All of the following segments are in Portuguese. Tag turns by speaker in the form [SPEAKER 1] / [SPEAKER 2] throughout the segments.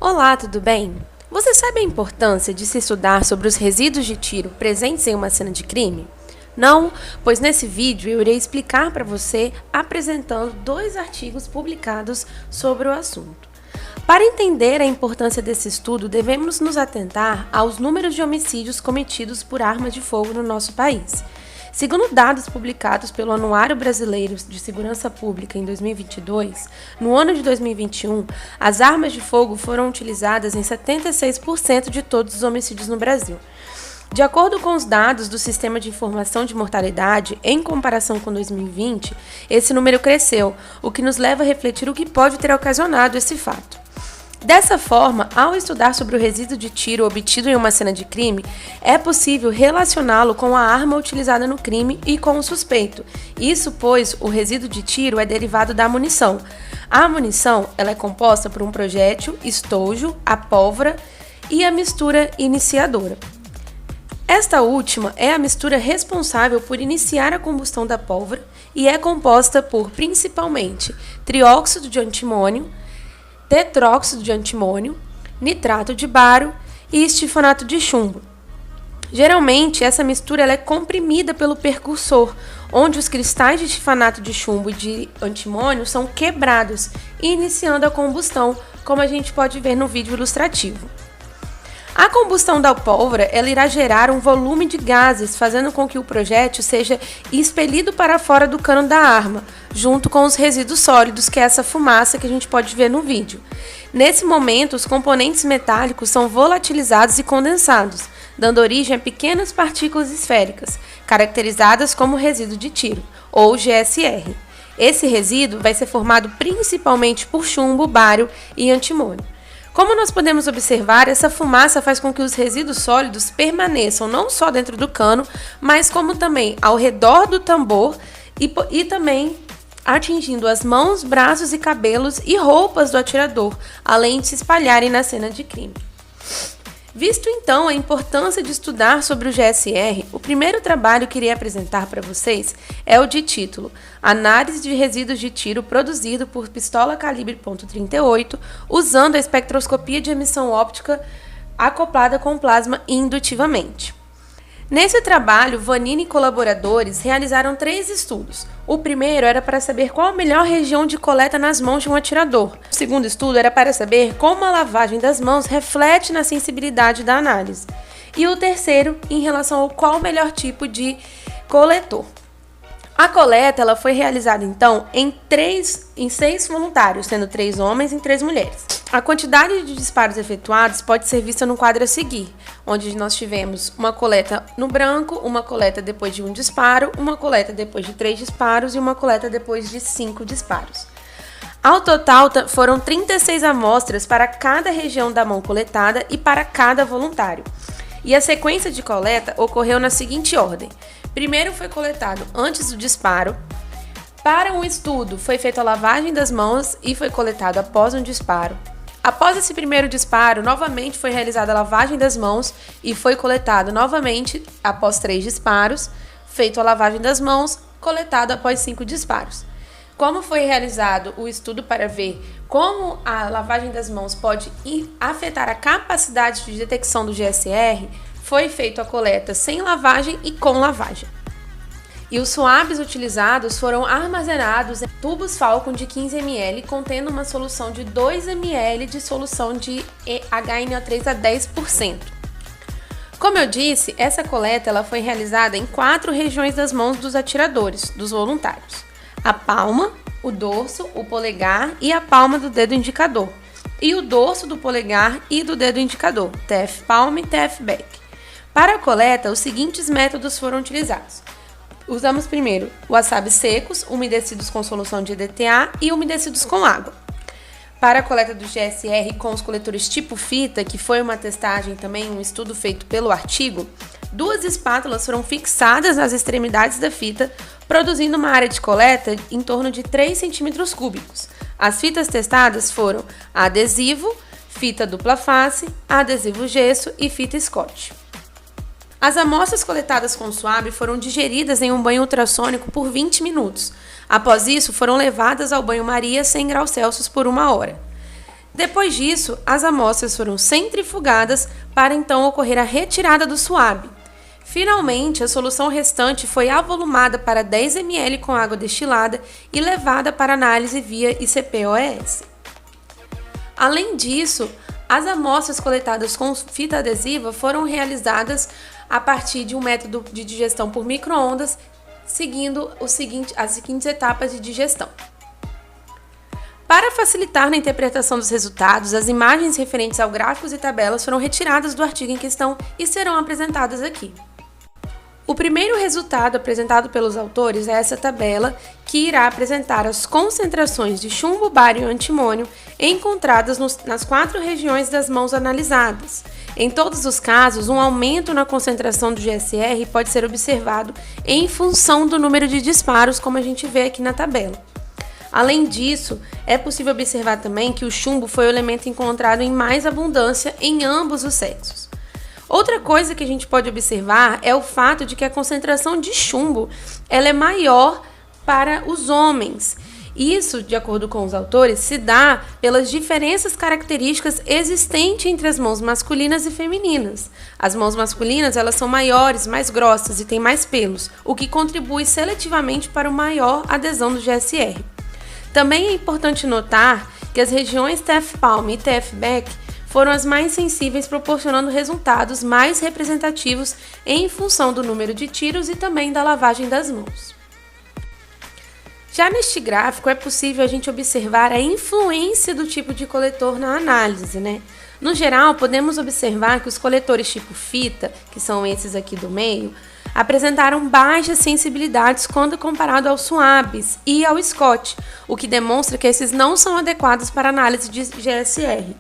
[SPEAKER 1] Olá, tudo bem? Você sabe a importância de se estudar sobre os resíduos de tiro presentes em uma cena de crime? Não? Pois nesse vídeo eu irei explicar para você apresentando 2 artigos publicados sobre o assunto. Para entender a importância desse estudo, devemos nos atentar aos números de homicídios cometidos por arma de fogo no nosso país. Segundo dados publicados pelo Anuário Brasileiro de Segurança Pública em 2022, no ano de 2021, as armas de fogo foram utilizadas em 76% de todos os homicídios no Brasil. De acordo com os dados do Sistema de Informação de Mortalidade, em comparação com 2020, esse número cresceu, o que nos leva a refletir o que pode ter ocasionado esse fato. Dessa forma, ao estudar sobre o resíduo de tiro obtido em uma cena de crime, é possível relacioná-lo com a arma utilizada no crime e com o suspeito. Isso pois o resíduo de tiro é derivado da munição. A munição ela é composta por um projétil, estojo, a pólvora e a mistura iniciadora. Esta última é a mistura responsável por iniciar a combustão da pólvora e é composta por, principalmente, trióxido de antimônio, tetróxido de antimônio, nitrato de bário e estifonato de chumbo. Geralmente, essa mistura ela é comprimida pelo percursor, onde os cristais de estifonato de chumbo e de antimônio são quebrados, iniciando a combustão, como a gente pode ver no vídeo ilustrativo. A combustão da pólvora ela irá gerar um volume de gases, fazendo com que o projétil seja expelido para fora do cano da arma, junto com os resíduos sólidos, que é essa fumaça que a gente pode ver no vídeo. Nesse momento, os componentes metálicos são volatilizados e condensados, dando origem a pequenas partículas esféricas, caracterizadas como resíduo de tiro, ou GSR. Esse resíduo vai ser formado principalmente por chumbo, bário e antimônio. Como nós podemos observar, essa fumaça faz com que os resíduos sólidos permaneçam não só dentro do cano, mas como também ao redor do tambor e também atingindo as mãos, braços e cabelos e roupas do atirador, além de se espalharem na cena de crime. Visto então a importância de estudar sobre o GSR, o primeiro trabalho que irei apresentar para vocês é o de título Análise de resíduos de tiro produzido por pistola calibre .38 usando a espectroscopia de emissão óptica acoplada com plasma indutivamente. Nesse trabalho, Vanini e colaboradores realizaram 3 estudos. O primeiro era para saber qual a melhor região de coleta nas mãos de um atirador. O segundo estudo era para saber como a lavagem das mãos reflete na sensibilidade da análise. E o terceiro, em relação ao qual o melhor tipo de coletor. A coleta ela foi realizada, então, em 6 voluntários, sendo 3 homens e 3 mulheres. A quantidade de disparos efetuados pode ser vista no quadro a seguir, onde nós tivemos uma coleta no branco, uma coleta depois de 1 disparo, uma coleta depois de 3 disparos e uma coleta depois de 5 disparos. Ao total, foram 36 amostras para cada região da mão coletada e para cada voluntário. E a sequência de coleta ocorreu na seguinte ordem. Primeiro foi coletado antes do disparo. Para um estudo, foi feita a lavagem das mãos e foi coletado após um disparo. Após esse primeiro disparo, novamente foi realizada a lavagem das mãos e foi coletado novamente após 3 disparos, feito a lavagem das mãos, coletado após 5 disparos. Como foi realizado o estudo para ver como a lavagem das mãos pode afetar a capacidade de detecção do GSR, foi feita a coleta sem lavagem e com lavagem. E os suaves utilizados foram armazenados em tubos Falcon de 15 ml, contendo uma solução de 2 ml de solução de HNO3 a 10%. Como eu disse, essa coleta ela foi realizada em 4 regiões das mãos dos atiradores, dos voluntários. A palma, o dorso, o polegar e a palma do dedo indicador. E o dorso do polegar e do dedo indicador, TF palm e TF back. Para a coleta, os seguintes métodos foram utilizados. Usamos primeiro wasabi secos, umedecidos com solução de EDTA e umedecidos com água. Para a coleta do GSR com os coletores tipo fita, que foi uma testagem também, um estudo feito pelo artigo, 2 espátulas foram fixadas nas extremidades da fita, produzindo uma área de coleta em torno de 3 centímetros cúbicos. As fitas testadas foram adesivo, fita dupla face, adesivo gesso e fita scotch. As amostras coletadas com suave foram digeridas em um banho ultrassônico por 20 minutos. Após isso, foram levadas ao banho-maria 100 graus Celsius por 1 hora. Depois disso, as amostras foram centrifugadas para então ocorrer a retirada do suave. Finalmente, a solução restante foi avolumada para 10 ml com água destilada e levada para análise via ICP-OES. Além disso, as amostras coletadas com fita adesiva foram realizadas a partir de um método de digestão por micro-ondas, seguindo as seguintes etapas de digestão. Para facilitar na interpretação dos resultados, as imagens referentes ao gráficos e tabelas foram retiradas do artigo em questão e serão apresentadas aqui. O primeiro resultado apresentado pelos autores é essa tabela, que irá apresentar as concentrações de chumbo, bário e antimônio encontradas nas 4 regiões das mãos analisadas. Em todos os casos, um aumento na concentração do GSR pode ser observado em função do número de disparos, como a gente vê aqui na tabela. Além disso, é possível observar também que o chumbo foi o elemento encontrado em mais abundância em ambos os sexos. Outra coisa que a gente pode observar é o fato de que a concentração de chumbo ela é maior para os homens. Isso, de acordo com os autores, se dá pelas diferenças características existentes entre as mãos masculinas e femininas. As mãos masculinas elas são maiores, mais grossas e têm mais pelos, o que contribui seletivamente para uma maior adesão do GSR. Também é importante notar que as regiões TF-palm e TF-back foram as mais sensíveis, proporcionando resultados mais representativos em função do número de tiros e também da lavagem das mãos. Já neste gráfico é possível a gente observar a influência do tipo de coletor na análise, né? No geral, podemos observar que os coletores tipo fita, que são esses aqui do meio, apresentaram baixas sensibilidades quando comparado aos suaves e ao Scott, o que demonstra que esses não são adequados para análise de GSR.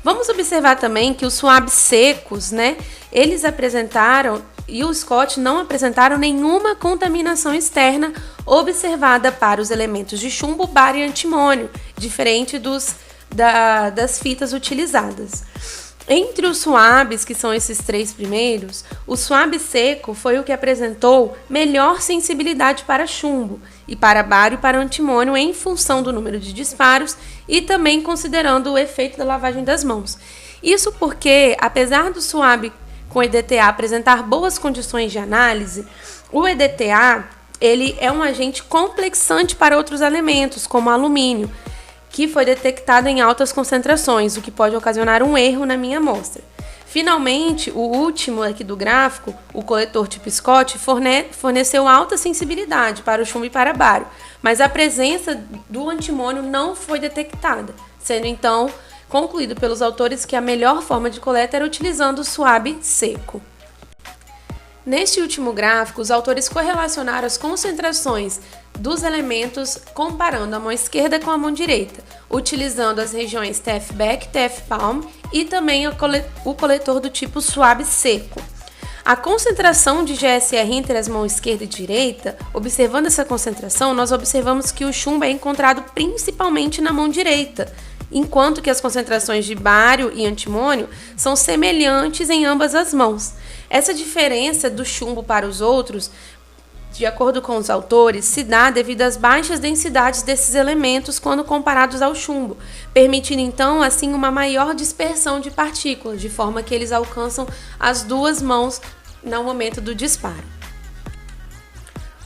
[SPEAKER 1] Vamos observar também que os suaves secos, né, eles apresentaram e o Scott não apresentaram nenhuma contaminação externa observada para os elementos de chumbo, bário e antimônio, diferente das fitas utilizadas. Entre os suaves, que são esses 3 primeiros, o suave seco foi o que apresentou melhor sensibilidade para chumbo e para bário e para antimônio em função do número de disparos e também considerando o efeito da lavagem das mãos. Isso porque, apesar do suave com EDTA apresentar boas condições de análise, o EDTA ele é um agente complexante para outros elementos, como alumínio, que foi detectado em altas concentrações, o que pode ocasionar um erro na minha amostra. Finalmente, o último aqui do gráfico, o coletor tipo Scott, forneceu alta sensibilidade para o chumbo e para bário, mas a presença do antimônio não foi detectada, sendo então concluído pelos autores que a melhor forma de coleta era utilizando o suave seco. Neste último gráfico, os autores correlacionaram as concentrações dos elementos comparando a mão esquerda com a mão direita, utilizando as regiões TF-back, TF-palm e também o coletor do tipo suave seco. A concentração de GSR entre as mãos esquerda e direita, observando essa concentração, nós observamos que o chumbo é encontrado principalmente na mão direita, enquanto que as concentrações de bário e antimônio são semelhantes em ambas as mãos. Essa diferença do chumbo para os outros, de acordo com os autores, se dá devido às baixas densidades desses elementos quando comparados ao chumbo, permitindo então assim uma maior dispersão de partículas, de forma que eles alcançam as 2 mãos no momento do disparo.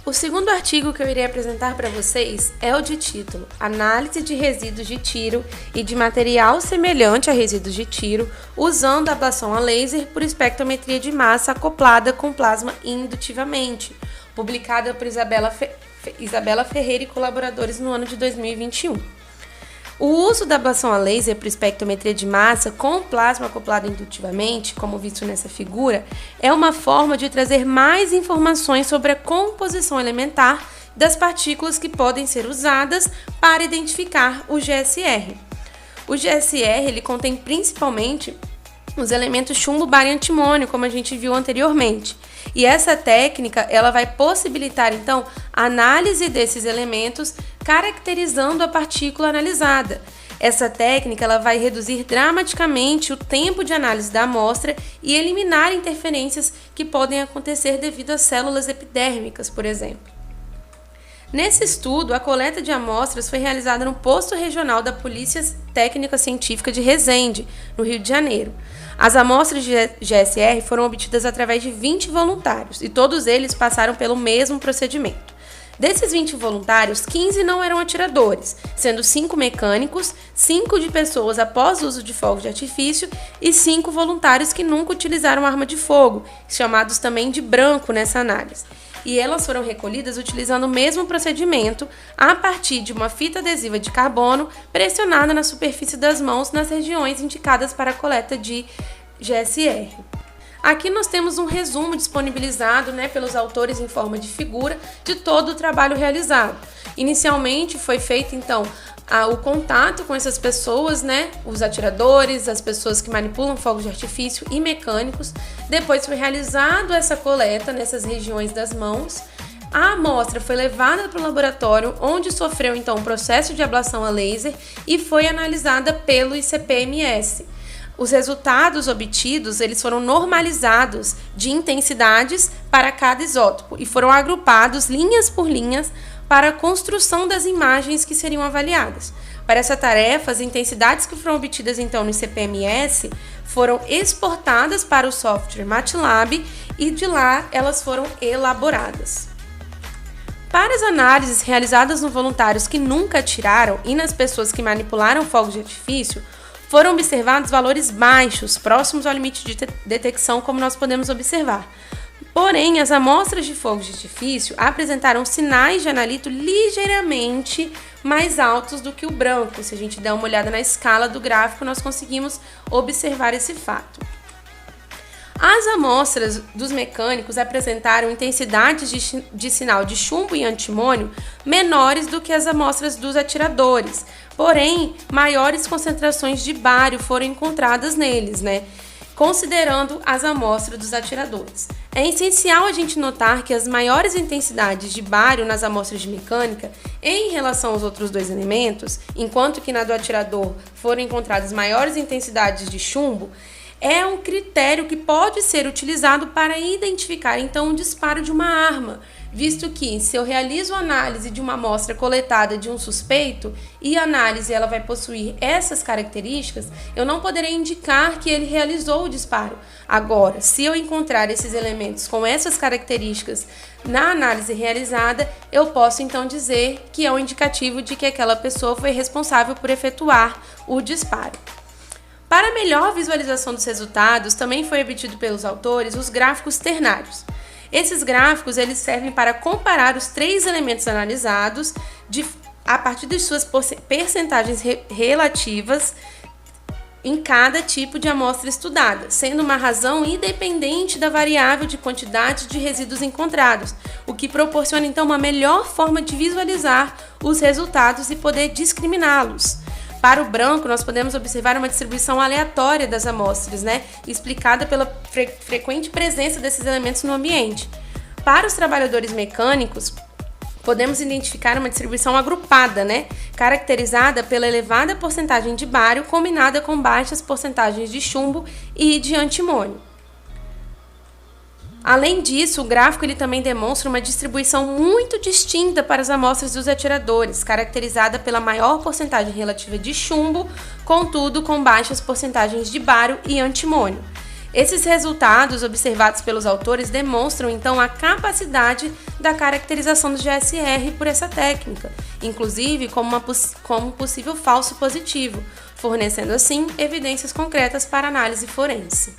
[SPEAKER 1] O segundo artigo que eu irei apresentar para vocês é o de título Análise de resíduos de tiro e de material semelhante a resíduos de tiro usando ablação a laser por espectrometria de massa acoplada com plasma indutivamente, publicada por Isabela Ferreira e colaboradores no ano de 2021. O uso da ablação a laser para espectrometria de massa com plasma acoplado indutivamente, como visto nessa figura, é uma forma de trazer mais informações sobre a composição elementar das partículas que podem ser usadas para identificar o GSR. O GSR ele contém principalmente os elementos chumbo, bário e antimônio, como a gente viu anteriormente. E essa técnica ela vai possibilitar, então, a análise desses elementos caracterizando a partícula analisada. Essa técnica ela vai reduzir dramaticamente o tempo de análise da amostra e eliminar interferências que podem acontecer devido às células epidérmicas, por exemplo. Nesse estudo, a coleta de amostras foi realizada no posto regional da Polícia Técnica Científica de Resende, no Rio de Janeiro. As amostras de GSR foram obtidas através de 20 voluntários e todos eles passaram pelo mesmo procedimento. Desses 20 voluntários, 15 não eram atiradores, sendo 5 mecânicos, 5 de pessoas após o uso de fogos de artifício e 5 voluntários que nunca utilizaram arma de fogo, chamados também de branco nessa análise. E elas foram recolhidas utilizando o mesmo procedimento a partir de uma fita adesiva de carbono pressionada na superfície das mãos nas regiões indicadas para a coleta de GSR. Aqui nós temos um resumo disponibilizado, pelos autores em forma de figura de todo o trabalho realizado. Inicialmente foi feito então o contato com essas pessoas, os atiradores, as pessoas que manipulam fogos de artifício e mecânicos. Depois foi realizado essa coleta nessas regiões das mãos. A amostra foi levada para o laboratório, onde sofreu então um processo de ablação a laser e foi analisada pelo ICP-MS. Os resultados obtidos, eles foram normalizados de intensidades para cada isótopo e foram agrupados linhas por linhas para a construção das imagens que seriam avaliadas. Para essa tarefa, as intensidades que foram obtidas então no ICP-MS foram exportadas para o software MATLAB e de lá elas foram elaboradas. Para as análises realizadas nos voluntários que nunca atiraram e nas pessoas que manipularam fogos de artifício, foram observados valores baixos, próximos ao limite de detecção, como nós podemos observar. Porém, as amostras de fogos de artifício apresentaram sinais de analito ligeiramente mais altos do que o branco. Se a gente der uma olhada na escala do gráfico, nós conseguimos observar esse fato. As amostras dos mecânicos apresentaram intensidades de sinal de chumbo e antimônio menores do que as amostras dos atiradores, porém, maiores concentrações de bário foram encontradas neles, considerando as amostras dos atiradores. É essencial a gente notar que as maiores intensidades de bário nas amostras de mecânica, em relação aos outros dois elementos, enquanto que na do atirador foram encontradas maiores intensidades de chumbo, é um critério que pode ser utilizado para identificar, então, o disparo de uma arma, visto que, se eu realizo análise de uma amostra coletada de um suspeito e a análise ela vai possuir essas características, eu não poderei indicar que ele realizou o disparo. Agora, se eu encontrar esses elementos com essas características na análise realizada, eu posso, então, dizer que é um indicativo de que aquela pessoa foi responsável por efetuar o disparo. Para melhor visualização dos resultados, também foi obtido pelos autores os gráficos ternários. Esses gráficos eles servem para comparar os 3 elementos analisados a partir de suas percentagens relativas em cada tipo de amostra estudada, sendo uma razão independente da variável de quantidade de resíduos encontrados, o que proporciona então uma melhor forma de visualizar os resultados e poder discriminá-los. Para o branco, nós podemos observar uma distribuição aleatória das amostras, explicada pela frequente presença desses elementos no ambiente. Para os trabalhadores mecânicos, podemos identificar uma distribuição agrupada, caracterizada pela elevada porcentagem de bário combinada com baixas porcentagens de chumbo e de antimônio. Além disso, o gráfico ele também demonstra uma distribuição muito distinta para as amostras dos atiradores, caracterizada pela maior porcentagem relativa de chumbo, contudo com baixas porcentagens de bário e antimônio. Esses resultados observados pelos autores demonstram então a capacidade da caracterização do GSR por essa técnica, inclusive como um possível falso positivo, fornecendo assim evidências concretas para análise forense.